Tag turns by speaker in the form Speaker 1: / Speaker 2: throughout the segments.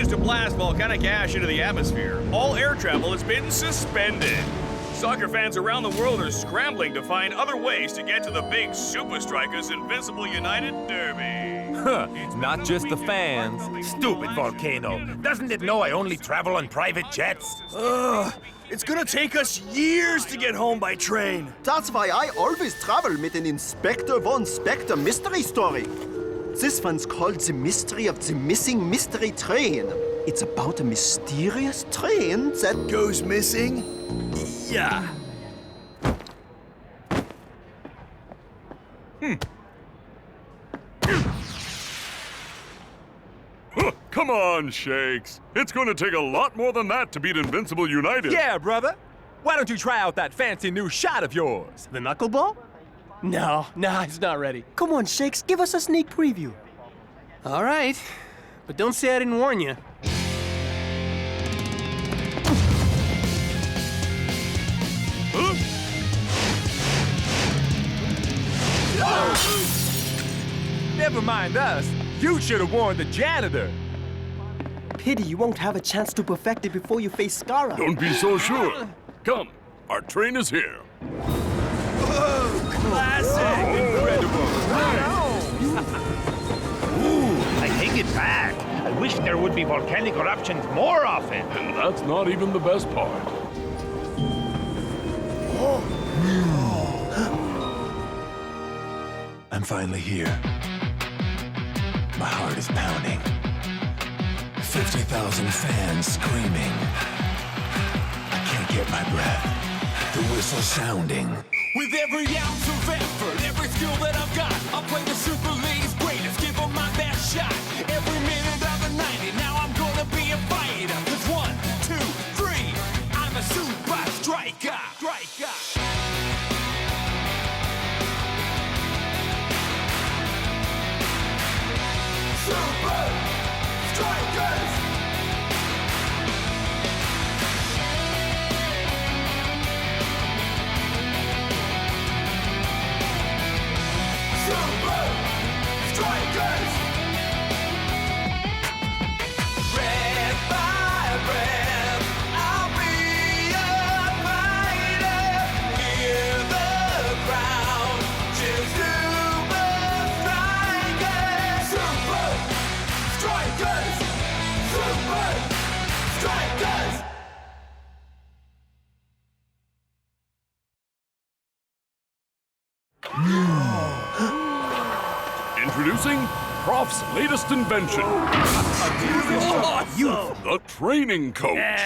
Speaker 1: to blast volcanic ash into the atmosphere, all air travel has been suspended. Soccer fans around the world are scrambling to find other ways to get to the big Supa Strikas Invincible United derby.
Speaker 2: Not just the fans.
Speaker 3: Stupid volcano. Doesn't it know I only travel on private jets?
Speaker 4: It's gonna take us years to get home by train.
Speaker 5: That's why I always travel with an Inspector von Spectre mystery story. This one's called The Mystery of the Missing Mystery Train. It's about a mysterious train that
Speaker 4: Goes missing? Yeah.
Speaker 6: Come on, Shakes. It's going to take a lot more than that to beat Invincible United.
Speaker 2: Yeah, brother. Why don't you try out that fancy new shot of yours?
Speaker 7: The knuckleball? No, it's not ready. Come on, Shakes, give us a sneak preview. All right, but don't say I didn't warn you.
Speaker 2: Never mind us. You should have warned the janitor.
Speaker 7: Pity you won't have a chance to perfect it before you face Skara.
Speaker 6: Don't be so sure. Come, our train is here.
Speaker 4: Classic!
Speaker 3: I take it back. I wish there would be volcanic eruptions more often.
Speaker 6: And that's not even the best part.
Speaker 8: I'm finally here. My heart is pounding. 50,000 fans screaming. I can't get my breath. The whistle sounding.
Speaker 9: With every ounce of effort, every skill that I've got, I'll play the Super League's greatest, give them my best shot. Every minute of the 90, now I'm gonna be a fighter. 'Cause 1, 2, 3, I'm a Supa Striker. Supa Strikas! Supa Strikas! Breath by breath, I'll be a fighter. Hear the crowd cheer Supa Strikas! Supa Strikas! Supa Strikas!
Speaker 6: Introducing Prof's latest invention. The training coach.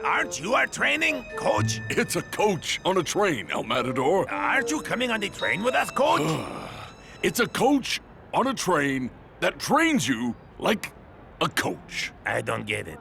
Speaker 3: Aren't you our training coach?
Speaker 6: It's a coach on a train, El Matador.
Speaker 3: Aren't you coming on the train with us, coach?
Speaker 6: It's a coach on a train that trains you like a coach.
Speaker 3: I don't get it.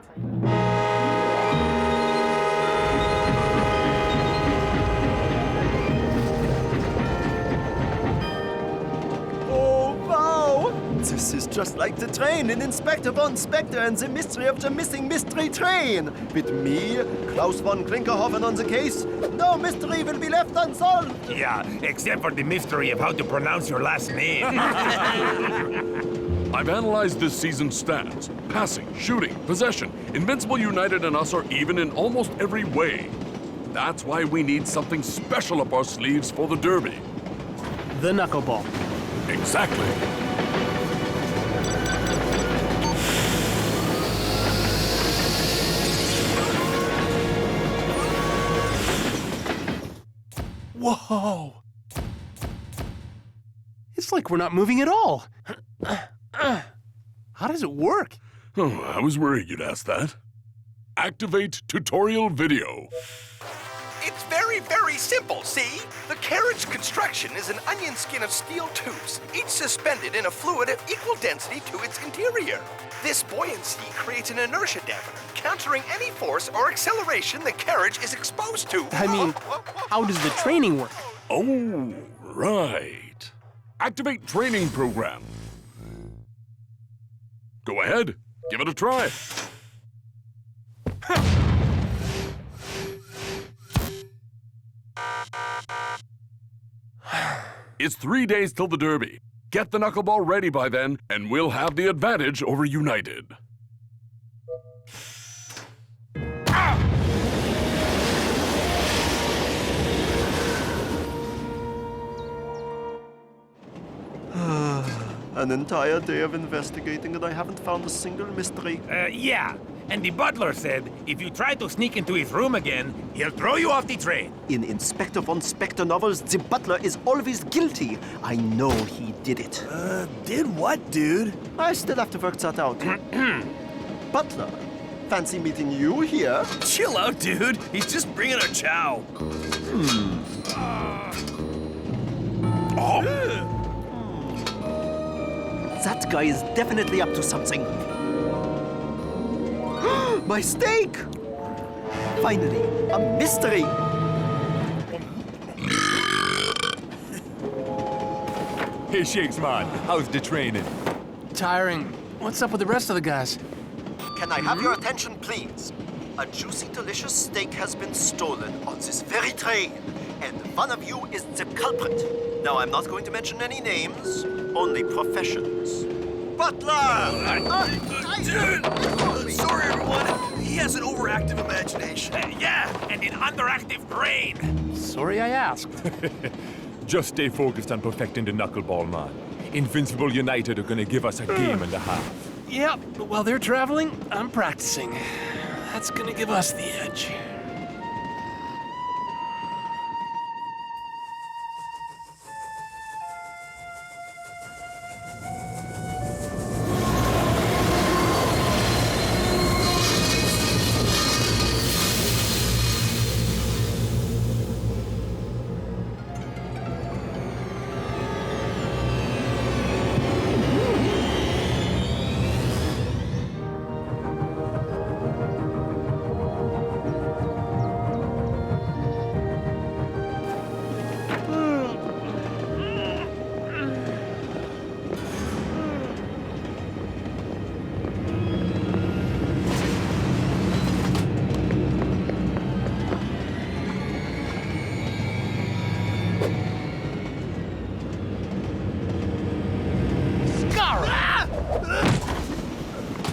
Speaker 5: Oh, wow! This is just like the train in Inspector von Spectre and the Mystery of the Missing Mystery Train. With me, Klaus von Klinkerhoffen on the case, no mystery will be left unsolved.
Speaker 3: Yeah, except for the mystery of how to pronounce your last name.
Speaker 6: I've analyzed this season's stats. Passing, shooting, possession. Invincible United and us are even in almost every way. That's why we need something special up our sleeves for the derby.
Speaker 7: The knuckleball.
Speaker 6: Exactly.
Speaker 7: Whoa! It's like we're not moving at all. How does it work?
Speaker 6: Oh, I was worried you'd ask that. Activate tutorial video.
Speaker 10: It's very, very simple, see? The carriage construction is an onion skin of steel tubes, each suspended in a fluid of equal density to its interior. This buoyancy creates an inertia dampener, countering any force or acceleration the carriage is exposed to.
Speaker 7: I mean, how does the training work?
Speaker 6: Oh, right. Activate training program. Go ahead, give it a try. It's 3 days till the derby. Get the knuckleball ready by then, and we'll have the advantage over United.
Speaker 5: An entire day of investigating and I haven't found a single mystery.
Speaker 3: Yeah. And the butler said if you try to sneak into his room again, he'll throw you off the train.
Speaker 5: In Inspector von Spector novels, the butler is always guilty. I know he did it.
Speaker 4: Did what, dude?
Speaker 5: I still have to work that out. Butler, fancy meeting you here?
Speaker 4: Chill out, dude. He's just bringing a chow.
Speaker 5: That guy is definitely up to something. My steak! Finally, a mystery!
Speaker 2: Hey, Shakes, man. How's the training?
Speaker 7: Tiring. What's up with the rest of the guys?
Speaker 5: Can I have your attention, please? A juicy, delicious steak has been stolen on this very train, and one of you is the culprit. Now, I'm not going to mention any names, only professions. Butler!
Speaker 4: Dude! Sorry, everyone. He has an overactive imagination.
Speaker 3: Yeah, and an underactive brain.
Speaker 7: Sorry I asked.
Speaker 2: Just stay focused on perfecting the knuckleball, man. Invincible United are gonna give us a game and a half.
Speaker 7: Yep, but while they're traveling, I'm practicing. That's gonna give us the edge.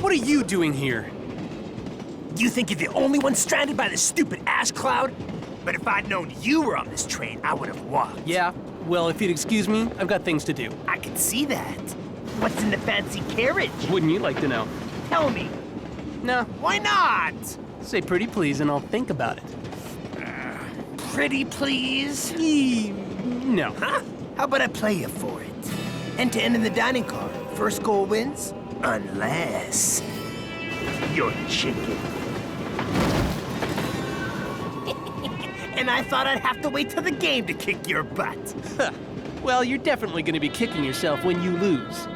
Speaker 7: What are you doing here?
Speaker 11: You think you're the only one stranded by this stupid ash cloud? But if I'd known you were on this train, I would have walked.
Speaker 7: Yeah, well, if you'd excuse me, I've got things to do.
Speaker 11: I can see that. What's in the fancy carriage?
Speaker 7: Wouldn't you like to know?
Speaker 11: Tell me.
Speaker 7: No.
Speaker 11: Why not?
Speaker 7: Say pretty please and I'll think about it.
Speaker 11: Pretty please?
Speaker 7: No.
Speaker 11: Huh? How about I play you for it? End to end in the dining car. First goal wins. Unless you're chicken. And I thought I'd have to wait till the game to kick your butt.
Speaker 7: Well, you're definitely going to be kicking yourself when you lose.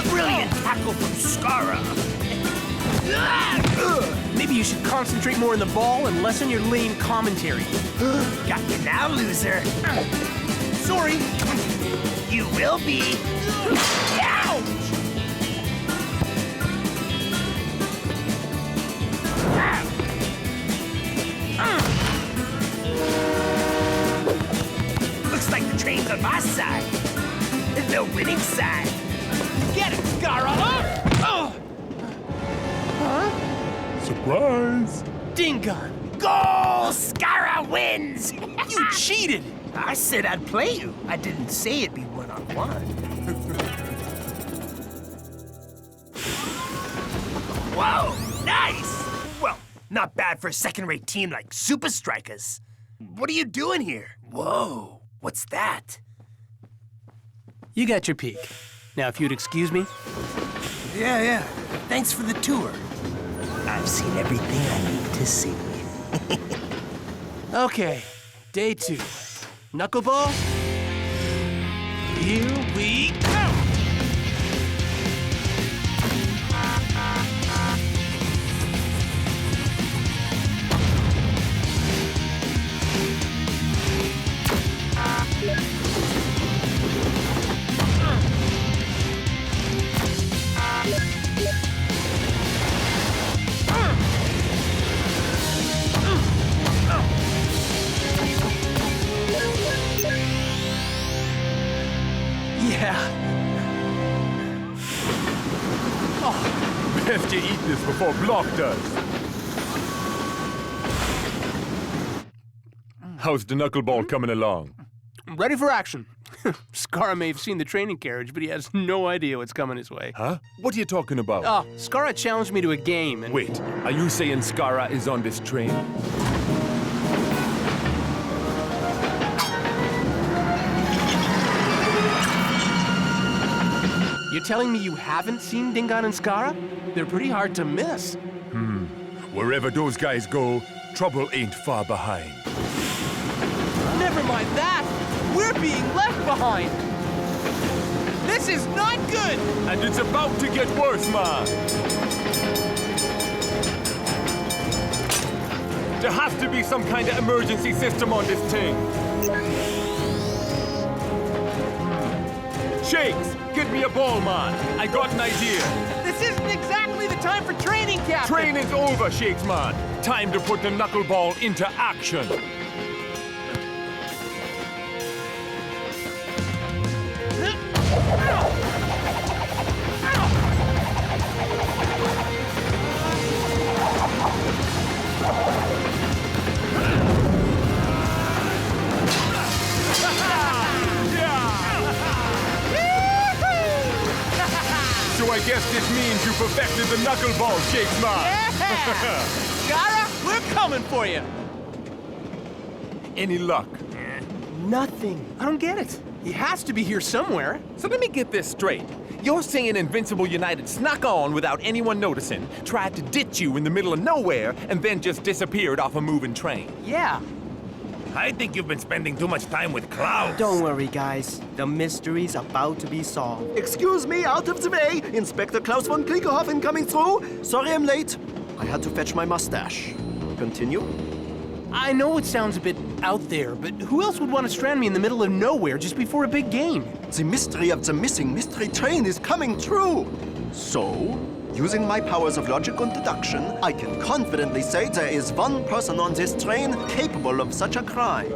Speaker 11: Brilliant tackle from Skara.
Speaker 7: Maybe you should concentrate more on the ball and less on your lame commentary.
Speaker 11: Got you now, loser.
Speaker 7: Sorry.
Speaker 11: You will be. Ouch! Looks like the train's on my side. There's no winning side. Get it, Skara! Oh!
Speaker 2: Surprise!
Speaker 7: Dingon!
Speaker 11: Goal! Skara wins!
Speaker 7: You cheated!
Speaker 11: I said I'd play you. I didn't say it'd be one-on-one. Whoa! Nice! Well, not bad for a second-rate team like Supa Strikas. What are you doing here? Whoa! What's that?
Speaker 7: You got your peek. Now, if you'd excuse me.
Speaker 11: Yeah. Thanks for the tour. I've seen everything I need to see.
Speaker 7: Okay, day 2. Knuckleball? Here we go!
Speaker 2: Best you eat this before Block does. How's the knuckleball coming along?
Speaker 7: Ready for action. Skara may have seen the training carriage, but he has no idea what's coming his way.
Speaker 2: Huh? What are you talking about?
Speaker 7: Oh, Skara challenged me to a game and...
Speaker 2: Wait, are you saying Skara is on this train?
Speaker 7: You're telling me you haven't seen Dingon and Skara? They're pretty hard to miss.
Speaker 2: Wherever those guys go, trouble ain't far behind.
Speaker 7: Never mind that! We're being left behind! This is not good!
Speaker 2: And it's about to get worse, man! There has to be some kind of emergency system on this thing. Shakes, get me a ball, man. I got an idea.
Speaker 7: This isn't exactly the time for training, Captain!
Speaker 2: Training's over, Shakes, man. Time to put the knuckleball into action. So I guess this means you perfected the knuckleball, Shakes, man.
Speaker 7: Yeah! Skara, we're coming for you!
Speaker 2: Any luck?
Speaker 7: Nothing. I don't get it. He has to be here somewhere.
Speaker 2: So let me get this straight. You're saying Invincible United snuck on without anyone noticing, tried to ditch you in the middle of nowhere, and then just disappeared off a moving train.
Speaker 7: Yeah.
Speaker 3: I think you've been spending too much time with Klaus.
Speaker 11: Don't worry, guys. The mystery's about to be solved.
Speaker 5: Excuse me, out of the way! Inspector Klaus von Klinkerhoffen coming through? Sorry I'm late. I had to fetch my mustache. Continue?
Speaker 7: I know it sounds a bit out there, but who else would want to strand me in the middle of nowhere just before a big game?
Speaker 5: The mystery of the missing mystery train is coming true! So, using my powers of logic and deduction, I can confidently say there is one person on this train capable of such a crime.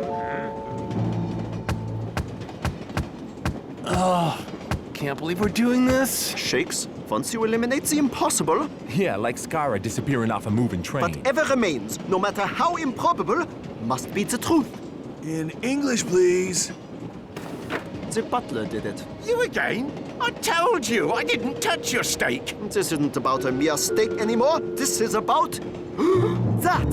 Speaker 7: Can't believe we're doing this.
Speaker 5: Shakes, once you eliminate the impossible,
Speaker 2: Yeah, like Skara disappearing off a moving train.
Speaker 5: whatever remains, no matter how improbable, must be the truth.
Speaker 4: In English, please.
Speaker 5: The butler did it.
Speaker 3: You again? I told you, I didn't touch your steak.
Speaker 5: This isn't about a mere steak anymore. This is about... that!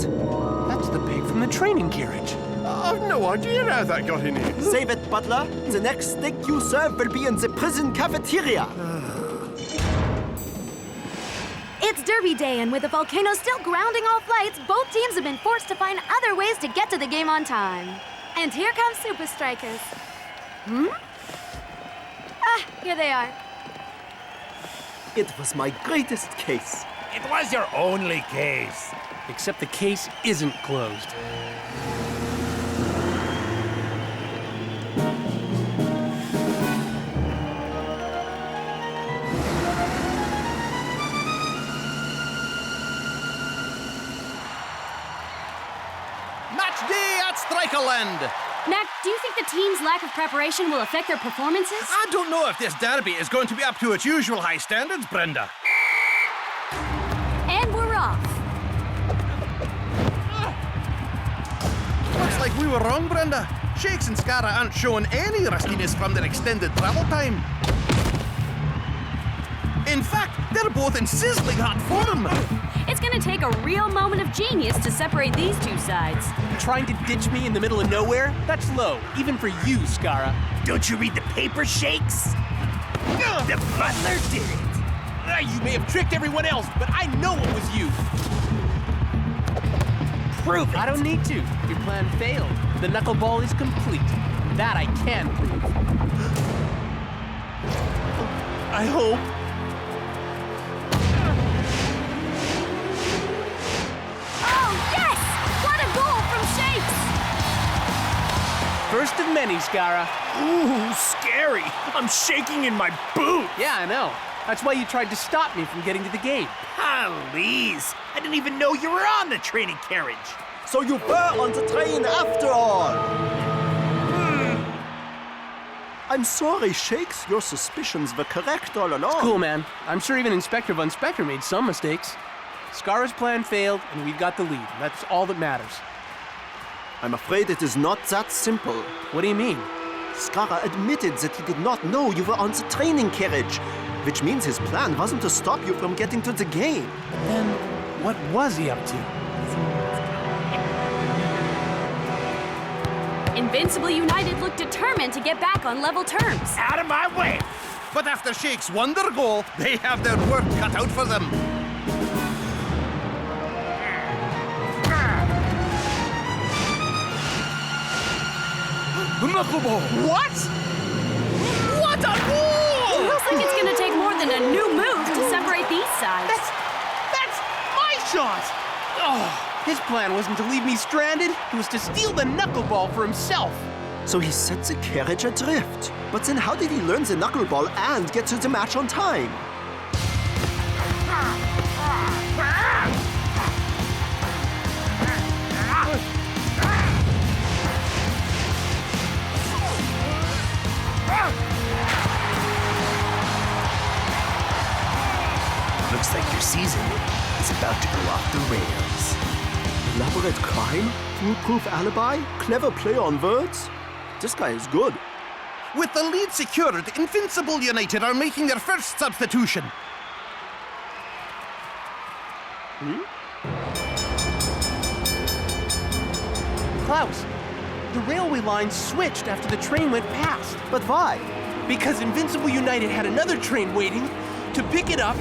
Speaker 7: That's the pig from the training carriage.
Speaker 3: I've no idea how that got in here.
Speaker 5: Save it, butler. The next steak you serve will be in the prison cafeteria.
Speaker 12: It's Derby Day, and with the volcano still grounding all flights, both teams have been forced to find other ways to get to the game on time. And here comes Supa Strikas. Here they are.
Speaker 5: It was my greatest case.
Speaker 3: It was your only case.
Speaker 7: Except the case isn't closed.
Speaker 13: Match day at Strikerland.
Speaker 12: Mac, do you think the team's lack of preparation will affect their performances?
Speaker 13: I don't know if this derby is going to be up to its usual high standards, Brenda.
Speaker 12: And we're off.
Speaker 13: Looks like we were wrong, Brenda. Shakes and Skara aren't showing any rustiness from their extended travel time. In fact, they're both in sizzling hot form.
Speaker 12: It's gonna take a real moment of genius to separate these two sides.
Speaker 7: Trying to ditch me in the middle of nowhere? That's low, even for you, Skara.
Speaker 11: Don't you read the paper, Shakes? The butler did it.
Speaker 7: You may have tricked everyone else, but I know it was you.
Speaker 11: Prove it.
Speaker 7: I don't need to. Your plan failed. The knuckleball is complete. That I can prove. I hope. First of many, Skara.
Speaker 11: Ooh, scary. I'm shaking in my boot.
Speaker 7: Yeah, I know. That's why you tried to stop me from getting to the game.
Speaker 11: Please. I didn't even know you were on the training carriage.
Speaker 5: So you were on the train after all. I'm sorry, Shakes. Your suspicions were correct all along.
Speaker 7: Cool, man. I'm sure even Inspector Von Spectre made some mistakes. Scarra's plan failed, and we got the lead. That's all that matters.
Speaker 5: I'm afraid it is not that simple.
Speaker 7: What do you mean?
Speaker 5: Scarra admitted that he did not know you were on the training carriage, which means his plan wasn't to stop you from getting to the game.
Speaker 7: Then what was he up to?
Speaker 12: Invincible United looked determined to get back on level terms.
Speaker 11: Out of my way!
Speaker 13: But after Shakes won their goal, they have their work cut out for them.
Speaker 6: Knuckleball!
Speaker 11: What? What a goal!
Speaker 12: Looks like it's gonna take more than a new move to separate these sides.
Speaker 11: That's my shot!
Speaker 7: Oh, his plan wasn't to leave me stranded. It was to steal the knuckleball for himself.
Speaker 5: So he set the carriage adrift. But then how did he learn the knuckleball and get to the match on time?
Speaker 11: Looks like your season is about to go off the rails.
Speaker 5: Elaborate crime? Foolproof alibi? Clever play on words? This guy is good.
Speaker 13: With the lead secured, Invincible United are making their first substitution.
Speaker 7: Klaus, the railway line switched after the train went past.
Speaker 5: But why?
Speaker 7: Because Invincible United had another train waiting to pick it up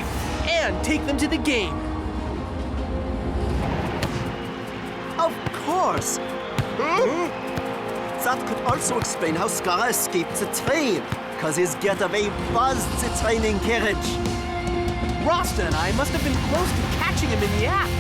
Speaker 7: and take them to the game.
Speaker 5: Of course! That could also explain how Scarra escaped the train, because his getaway was the training carriage.
Speaker 7: Rasta and I must have been close to catching him in the act.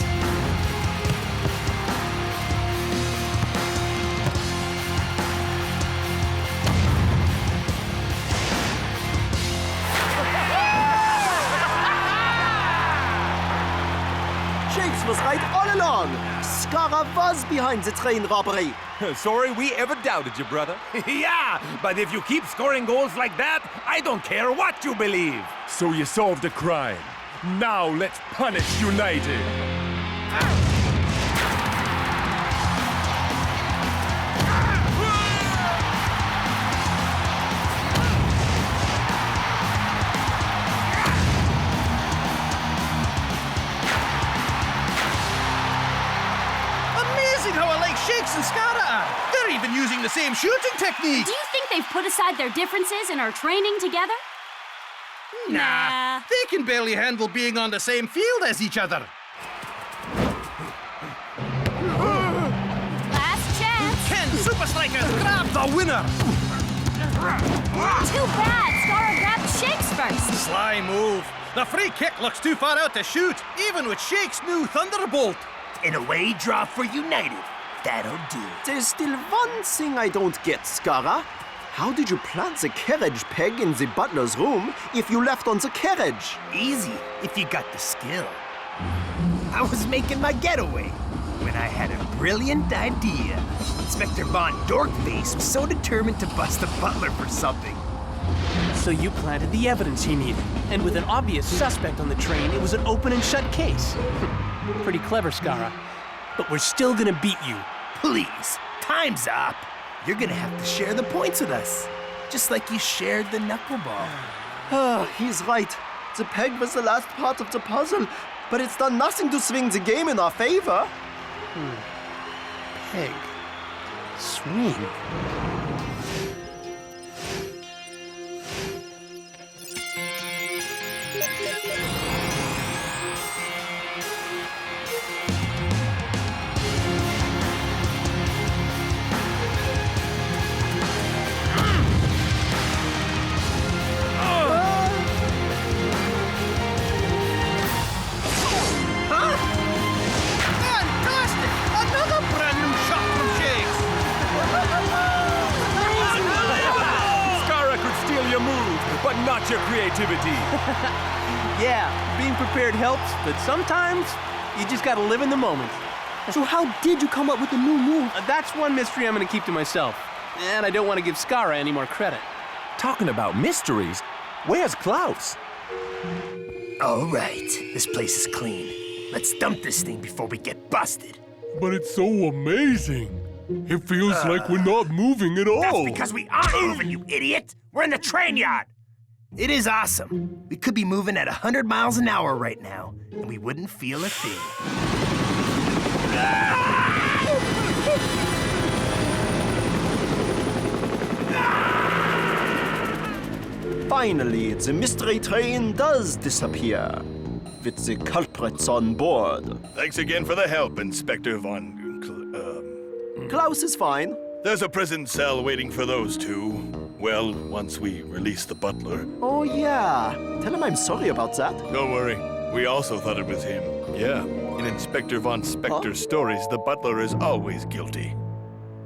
Speaker 5: Shakes was right all along. Scarra was behind the train robbery.
Speaker 2: Sorry we ever doubted you, brother.
Speaker 3: Yeah, but if you keep scoring goals like that, I don't care what you believe.
Speaker 14: So you solved the crime. Now let's punish United.
Speaker 13: Amazing how alike Shakes and Scarra are. They're even using the same shooting technique.
Speaker 12: Do you think they've put aside their differences and are training together?
Speaker 13: Nah, they can barely handle being on the same field as each other.
Speaker 12: Last chance.
Speaker 13: Can Supa Strikas grab the winner?
Speaker 12: Too bad. Scarra grabbed Shakes first.
Speaker 13: Sly move. The free kick looks too far out to shoot, even with Shakes' new Thunderbolt.
Speaker 11: An away draw for United. That'll do.
Speaker 5: There's still one thing I don't get, Scarra. How did you plant the carriage peg in the butler's room if you left on the carriage?
Speaker 11: Easy, if you got the skill. I was making my getaway when I had a brilliant idea. Inspector Von Dorkface was so determined to bust the butler for something.
Speaker 7: So you planted the evidence he needed. And with an obvious suspect on the train, it was an open and shut case. Pretty clever, Scarra. But we're still gonna beat you.
Speaker 11: Please, time's up. You're gonna have to share the points with us, just like you shared the knuckleball.
Speaker 5: He's right. The peg was the last part of the puzzle, but it's done nothing to swing the game in our favor.
Speaker 7: Peg. Swing.
Speaker 2: But not your creativity.
Speaker 7: Yeah, being prepared helps, but sometimes you just gotta live in the moment.
Speaker 5: So how did you come up with the new move?
Speaker 7: That's one mystery I'm gonna keep to myself. And I don't want to give Scarra any more credit.
Speaker 2: Talking about mysteries, where's Klaus?
Speaker 11: All right, this place is clean. Let's dump this thing before we get busted.
Speaker 14: But it's so amazing. It feels like we're not moving at all.
Speaker 11: That's because we aren't moving, you idiot! We're in the train yard! It is awesome. We could be moving at 100 miles an hour right now, and we wouldn't feel a thing.
Speaker 5: Finally, the mystery train does disappear. With the culprits on board.
Speaker 15: Thanks again for the help, Inspector Von...
Speaker 5: Klaus is fine.
Speaker 15: There's a prison cell waiting for those two. Well, once we release the butler.
Speaker 5: Oh, yeah. Tell him I'm sorry about that.
Speaker 15: Don't worry. We also thought it was him. Yeah. In Inspector Von Spector's stories, the butler is always guilty.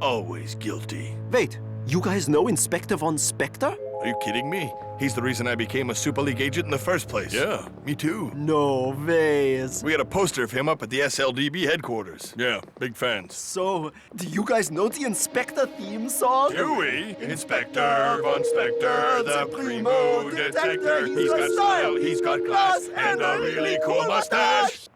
Speaker 15: Always guilty.
Speaker 5: Wait, you guys know Inspector Von Spector?
Speaker 15: Are you kidding me? He's the reason I became a Super League agent in the first place. Yeah, me too.
Speaker 5: No ways.
Speaker 15: We had a poster of him up at the SLDB headquarters. Yeah, big fans.
Speaker 5: So, do you guys know the Inspector theme song?
Speaker 15: Do we? Inspector Von Spector, the primo detector. He's got style, he's got class, and a really cool mustache.